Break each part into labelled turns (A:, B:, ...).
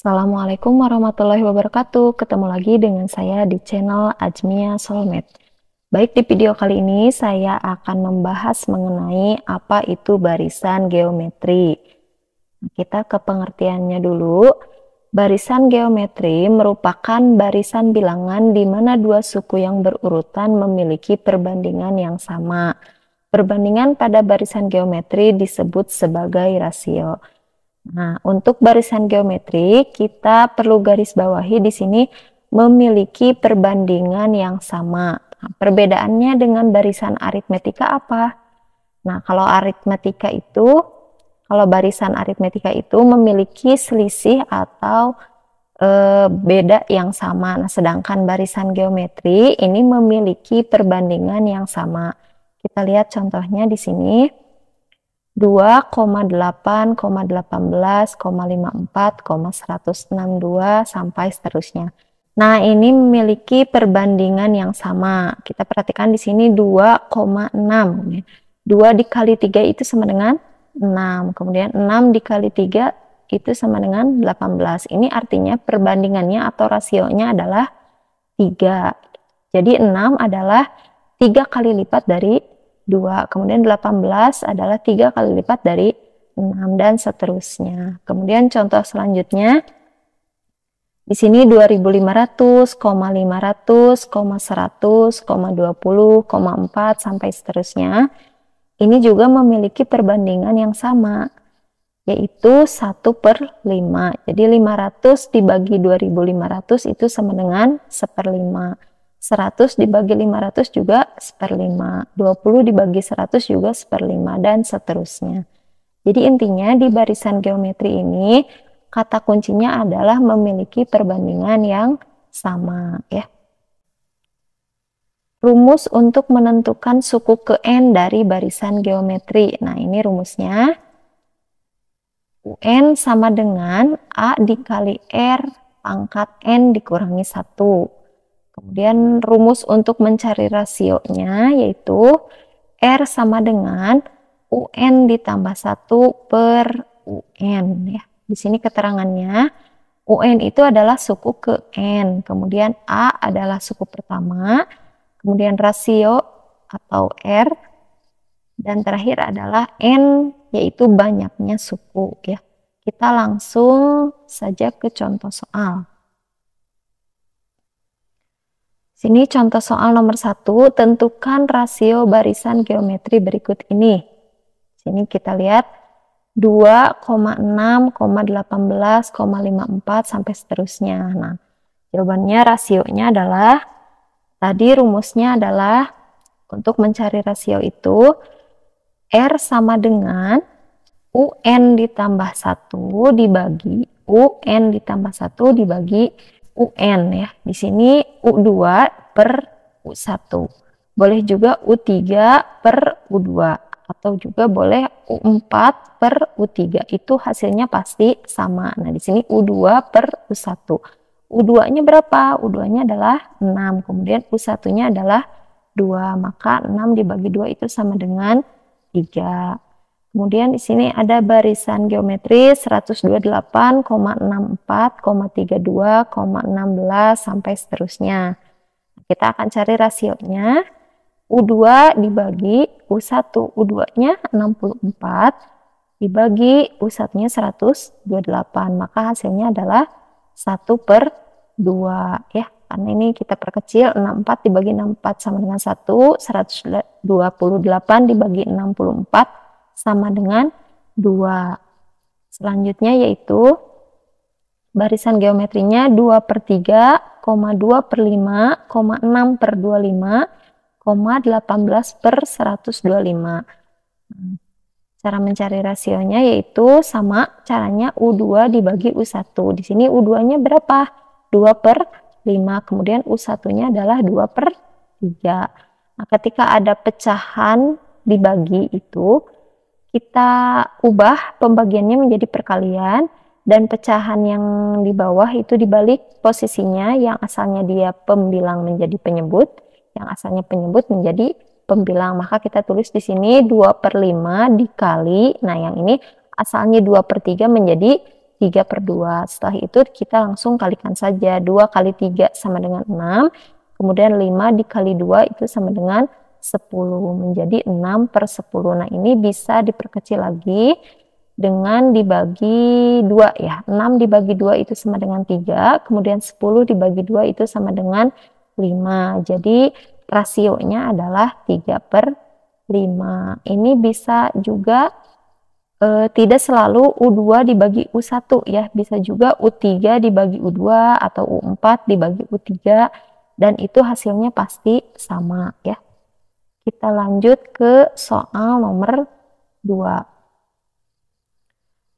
A: Assalamualaikum warahmatullahi wabarakatuh. Ketemu lagi dengan saya di channel Ajmia Soulmate. Baik, di video kali ini saya akan membahas mengenai apa itu barisan geometri. Kita ke pengertiannya dulu. Barisan geometri merupakan barisan bilangan di mana dua suku yang berurutan memiliki perbandingan yang sama. Perbandingan pada barisan geometri disebut sebagai rasio. Nah, untuk barisan geometri, kita perlu garis bawahi di sini memiliki perbandingan yang sama. Nah, perbedaannya dengan barisan aritmetika apa? Nah, kalau barisan aritmetika itu memiliki selisih atau beda yang sama. Nah, sedangkan barisan geometri ini memiliki perbandingan yang sama. Kita lihat contohnya di sini. 2,8, 18, 54, 162 sampai seterusnya. Nah, ini memiliki perbandingan yang sama. Kita perhatikan di sini 2,6. 2 dikali 3 itu sama dengan 6. Kemudian 6 dikali 3 itu sama dengan 18. Ini artinya perbandingannya atau rasionya adalah 3. Jadi 6 adalah 3 kali lipat dari 2, kemudian 18 adalah 3 kali lipat dari 6 dan seterusnya. Kemudian contoh selanjutnya di sini 2500, 500, 100, 20, 4 sampai seterusnya. Ini juga memiliki perbandingan yang sama, yaitu 1/5. Jadi 500 dibagi 2500 itu sama dengan 1/5. 100 dibagi 500 juga 1/5, 20 dibagi 100 juga 1/5, dan seterusnya. Jadi intinya di barisan geometri ini kata kuncinya adalah memiliki perbandingan yang sama ya. Rumus untuk menentukan suku ke n dari barisan geometri. Nah, ini rumusnya. UN sama dengan A dikali R pangkat n dikurangi 1. Kemudian rumus untuk mencari rasionya yaitu R sama dengan UN ditambah 1/UN ya. Di sini keterangannya UN itu adalah suku ke N, kemudian A adalah suku pertama, kemudian rasio atau R, dan terakhir adalah N yaitu banyaknya suku ya. Kita langsung saja ke contoh soal. Sini contoh soal nomor 1, tentukan rasio barisan geometri berikut ini. Sini kita lihat 2,6, 18, 54 sampai seterusnya. Nah, jawabannya rasionya adalah, tadi rumusnya adalah untuk mencari rasio itu R sama dengan UN ditambah 1 dibagi UN ditambah 1 dibagi UN ya. Di sini U2 per U1. Boleh juga U3 per U2 atau juga boleh U4 per U3. Itu hasilnya pasti sama. Nah, di sini U2 per U1. U2-nya berapa? U2-nya adalah 6. Kemudian U1-nya adalah 2. Maka 6 dibagi 2 itu sama dengan 3. Kemudian di sini ada barisan geometri 128,64,32,16 sampai seterusnya. Kita akan cari rasionya. U2 dibagi U1. U2-nya 64 dibagi U1-nya 128. Maka hasilnya adalah 1/2 ya. Karena ini kita perkecil, 64 dibagi 64 sama dengan 1, 128 dibagi 64 sama dengan 2. Selanjutnya yaitu barisan geometrinya 2/3, 2/5, 6/25, 18/125. Cara mencari rasionya yaitu sama caranya U2 dibagi U1. Di sini U2-nya berapa? 2/5. Kemudian U1-nya adalah 2/3. Nah, ketika ada pecahan dibagi itu, kita ubah pembagiannya menjadi perkalian, dan pecahan yang di bawah itu dibalik posisinya, yang asalnya dia pembilang menjadi penyebut, yang asalnya penyebut menjadi pembilang. Maka kita tulis di sini 2/5 dikali, nah yang ini asalnya 2/3 menjadi 3/2. Setelah itu kita langsung kalikan saja. 2 kali 3 sama dengan 6. Kemudian 5 dikali 2 itu sama dengan 10. Menjadi 6/10. Nah, ini bisa diperkecil lagi dengan dibagi 2 ya. 6 dibagi 2 itu sama dengan 3. Kemudian 10 dibagi 2 itu sama dengan 5. Jadi rasionya adalah 3/5. Ini bisa juga tidak selalu U2 dibagi U1 ya. Bisa juga U3 dibagi U2 atau U4 dibagi U3. Dan itu hasilnya pasti sama ya. Kita lanjut ke soal nomor 2.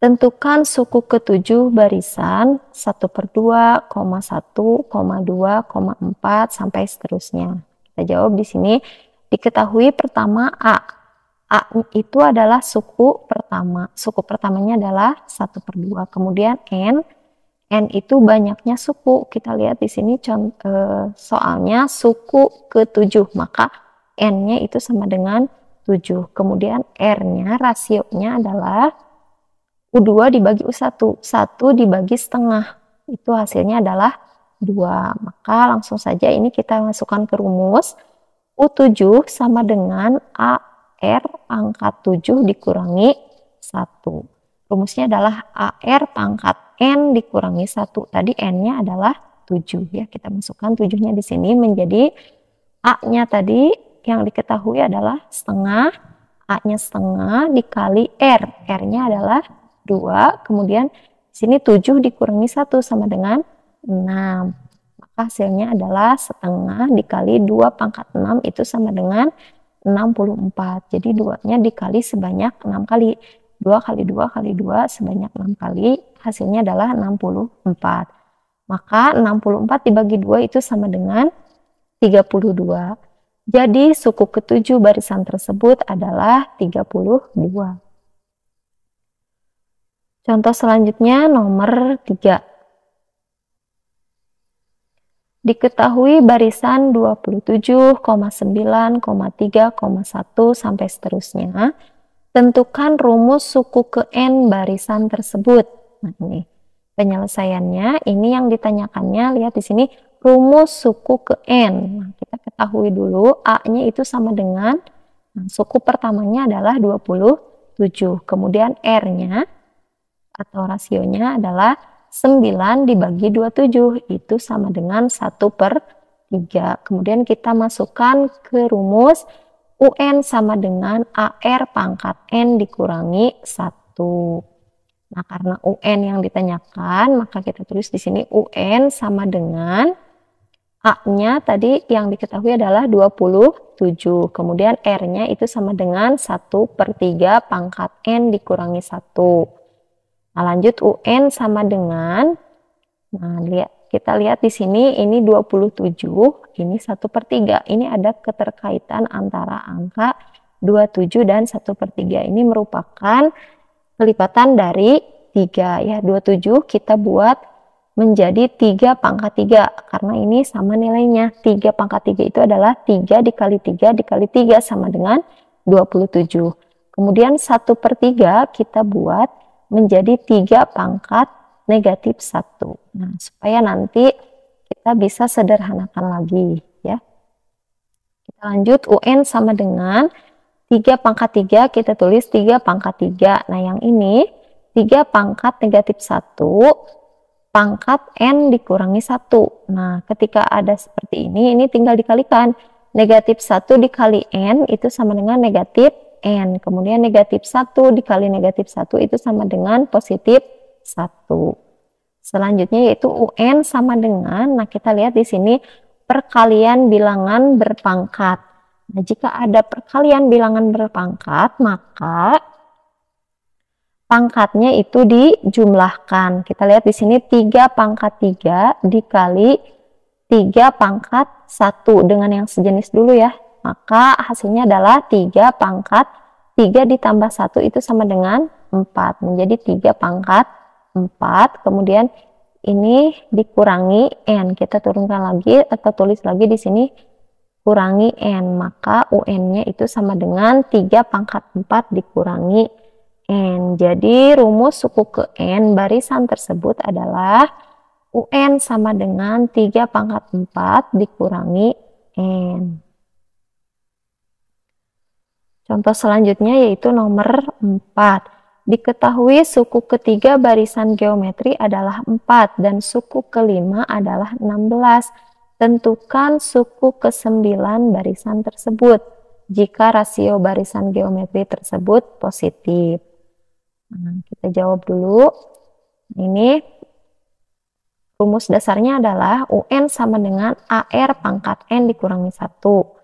A: Tentukan suku ke-7 barisan 1/2, 1, 2, 4 sampai seterusnya. Kita jawab di sini. Diketahui pertama A. A itu adalah suku pertama. Suku pertamanya adalah 1/2. Kemudian N. N itu banyaknya suku. Kita lihat di sini soalnya suku ke-7. Maka N-nya itu sama dengan 7. Kemudian R-nya rasionya adalah U2 dibagi U1. 1 dibagi setengah. Itu hasilnya adalah 2. Maka langsung saja ini kita masukkan ke rumus. U7 sama dengan AR pangkat 7 dikurangi 1. Rumusnya adalah AR pangkat N dikurangi 1. Tadi N-nya adalah 7 ya. Kita masukkan 7-nya di sini menjadi A-nya tadi yang diketahui adalah setengah. A-nya setengah dikali R. R-nya adalah 2. Kemudian di sini 7 dikurangi 1 sama dengan 6. Maka hasilnya adalah setengah dikali 2 pangkat 6 itu sama dengan 64. Jadi 2-nya dikali sebanyak 6 kali. 2 kali 2 kali 2 sebanyak 6 kali. Hasilnya adalah 64. Maka 64 dibagi 2 itu sama dengan 32. Jadi suku ke-7 barisan tersebut adalah 32. Contoh selanjutnya nomor 3. Diketahui barisan 27,9,3,1 sampai seterusnya. Tentukan rumus suku ke N barisan tersebut. Nah, ini penyelesaiannya. Ini yang ditanyakannya, lihat di sini rumus suku ke N. Nah, kita ketahui dulu A-nya itu sama dengan suku pertamanya adalah 27. Kemudian R-nya atau rasionya adalah 9 dibagi 27. Itu sama dengan 1/3. Kemudian kita masukkan ke rumus UN sama dengan AR pangkat N dikurangi 1. Nah, karena UN yang ditanyakan, maka kita tulis di sini UN sama dengan A-nya tadi yang diketahui adalah 27. Kemudian R-nya itu sama dengan 1/3 pangkat N dikurangi 1. Nah, lanjut UN sama dengan, nah kita lihat di sini ini 27, ini 1/3. Ini ada keterkaitan antara angka 27 dan 1/3. Ini merupakan kelipatan dari 3 ya. 27 kita buat menjadi 3 pangkat 3 karena ini sama nilainya. 3 pangkat 3 itu adalah 3 dikali 3 dikali 3 sama dengan 27. Kemudian 1/3 kita buat menjadi 3 pangkat negatif 1. Nah, supaya nanti kita bisa sederhanakan lagi ya. Kita lanjut UN sama dengan 3 pangkat 3, kita tulis 3 pangkat 3. Nah, yang ini 3 pangkat negatif 1 pangkat N dikurangi 1. Nah, ketika ada seperti ini tinggal dikalikan. Negatif 1 dikali N itu sama dengan negatif N. Kemudian negatif 1 dikali negatif 1 itu sama dengan positif 1. Selanjutnya yaitu UN sama dengan, nah kita lihat di sini perkalian bilangan berpangkat. Nah, jika ada perkalian bilangan berpangkat, maka pangkatnya itu dijumlahkan. Kita lihat di sini 3 pangkat 3 dikali 3 pangkat 1 dengan yang sejenis dulu ya. Maka hasilnya adalah 3 pangkat 3 ditambah 1 itu sama dengan 4. Menjadi 3 pangkat 4. Kemudian ini dikurangi N. Kita turunkan lagi atau tulis lagi di sini kurangi N. Maka UN-nya itu sama dengan 3 pangkat 4 dikurangi N. Jadi rumus suku ke N barisan tersebut adalah UN sama dengan 3 pangkat 4 dikurangi N. Contoh selanjutnya yaitu nomor 4. Diketahui suku ketiga barisan geometri adalah 4 dan suku kelima adalah 16. Tentukan suku ke-9 barisan tersebut jika rasio barisan geometri tersebut positif. Nah, kita jawab dulu. Ini rumus dasarnya adalah UN sama dengan AR pangkat N dikurangi 1.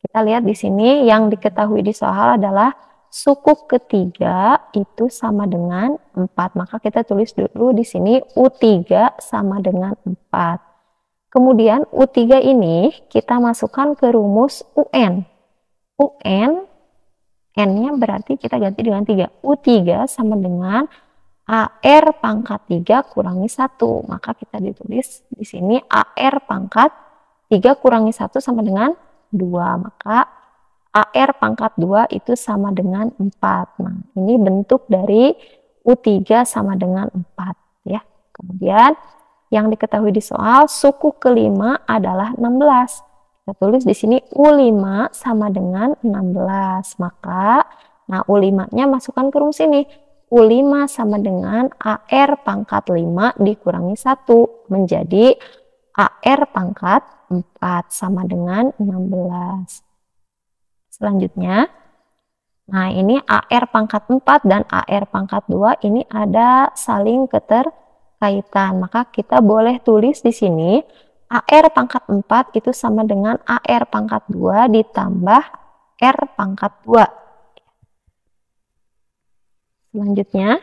A: Kita lihat di sini yang diketahui di soal adalah suku ketiga itu sama dengan 4. Maka kita tulis dulu di sini U3 sama dengan 4. Kemudian U3 ini kita masukkan ke rumus UN. UN, N-nya berarti kita ganti dengan 3. U3 sama dengan AR pangkat 3 kurangi 1. Maka kita ditulis di sini AR pangkat 3 kurangi 1 sama dengan 2, maka AR pangkat 2 itu sama dengan 4. Nah, ini bentuk dari U3 sama dengan 4 ya. Kemudian yang diketahui di soal suku kelima adalah 16. Kita tulis di sini U5 sama dengan 16. Maka nah U5-nya masukkan ke rumus ini. U5 sama dengan AR pangkat 5 dikurangi 1 menjadi AR pangkat 4 sama dengan 16. Selanjutnya, nah ini AR pangkat 4 dan AR pangkat 2 ini ada saling keterkaitan. Maka kita boleh tulis di sini AR pangkat 4 itu sama dengan AR pangkat 2 ditambah R pangkat 2. Selanjutnya,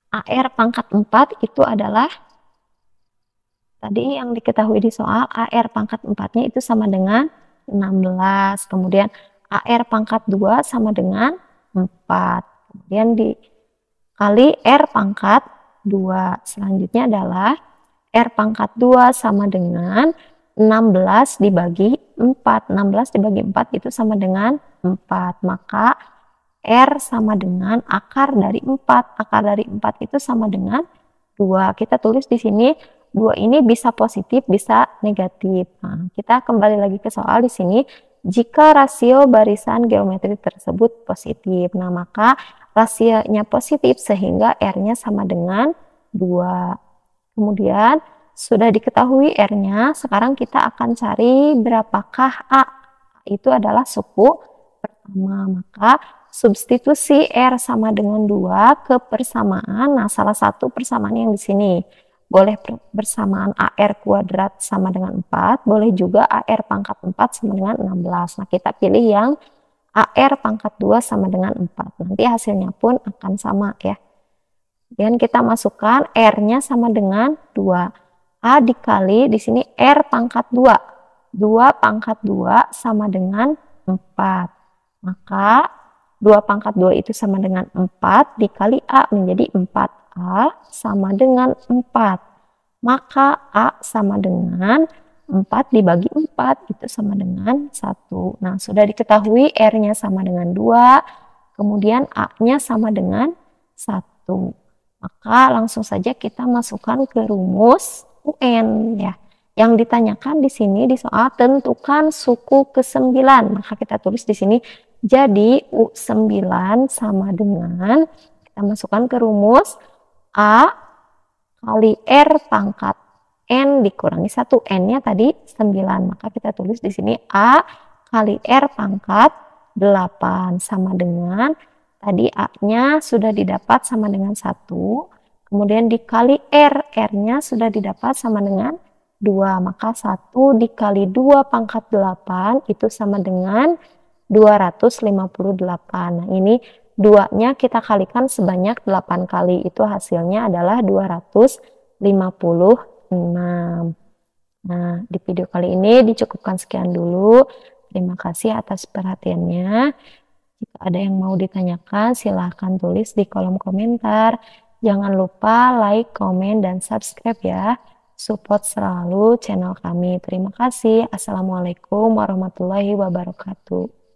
A: AR pangkat 4 itu adalah tadi yang diketahui di soal AR pangkat 4-nya itu sama dengan 16. Kemudian AR pangkat 2 sama dengan 4. Kemudian dikali R pangkat 2. Selanjutnya adalah R pangkat 2 sama dengan 16 dibagi 4. 16 dibagi 4 itu sama dengan 4. Maka R sama dengan akar dari 4. Akar dari 4 itu sama dengan 2. Kita tulis di sini 2 ini bisa positif, bisa negatif. Nah, kita kembali lagi ke soal di sini. Jika rasio barisan geometri tersebut positif, nah maka rasionya positif sehingga R-nya sama dengan 2. Kemudian sudah diketahui R-nya, sekarang kita akan cari berapakah A. Itu adalah suku pertama. Maka substitusi R sama dengan 2 ke persamaan. Nah, salah satu persamaan yang di sini. Boleh bersamaan AR kuadrat sama dengan 4, boleh juga AR pangkat 4 sama dengan 16. Nah, kita pilih yang AR pangkat 2 sama dengan 4. Nanti hasilnya pun akan sama ya. Dan kita masukkan R-nya sama dengan 2. A dikali di sini R pangkat 2. 2 pangkat 2 sama dengan 4. Maka 2 pangkat 2 itu sama dengan 4 dikali A menjadi 4. A sama dengan 4. Maka A sama dengan 4 dibagi 4 itu sama dengan 1. Nah, sudah diketahui R-nya sama dengan 2, kemudian A-nya sama dengan 1. Maka langsung saja kita masukkan ke rumus UN ya. Yang ditanyakan di sini di soal tentukan suku ke-9. Maka kita tulis di sini jadi U9 sama dengan kita masukkan ke rumus A kali R pangkat N dikurangi 1. N-nya tadi 9. Maka kita tulis di sini A kali R pangkat 8 sama dengan tadi A-nya sudah didapat sama dengan 1. Kemudian dikali R. R-nya sudah didapat sama dengan 2. Maka 1 dikali 2 pangkat 8 itu sama dengan 258. Nah, ini 2-nya kita kalikan sebanyak 8 kali. Itu hasilnya adalah 256. Nah, di video kali ini dicukupkan sekian dulu. Terima kasih atas perhatiannya. Jika ada yang mau ditanyakan, silahkan tulis di kolom komentar. Jangan lupa like, komen, dan subscribe ya. Support selalu channel kami. Terima kasih. Assalamualaikum warahmatullahi wabarakatuh.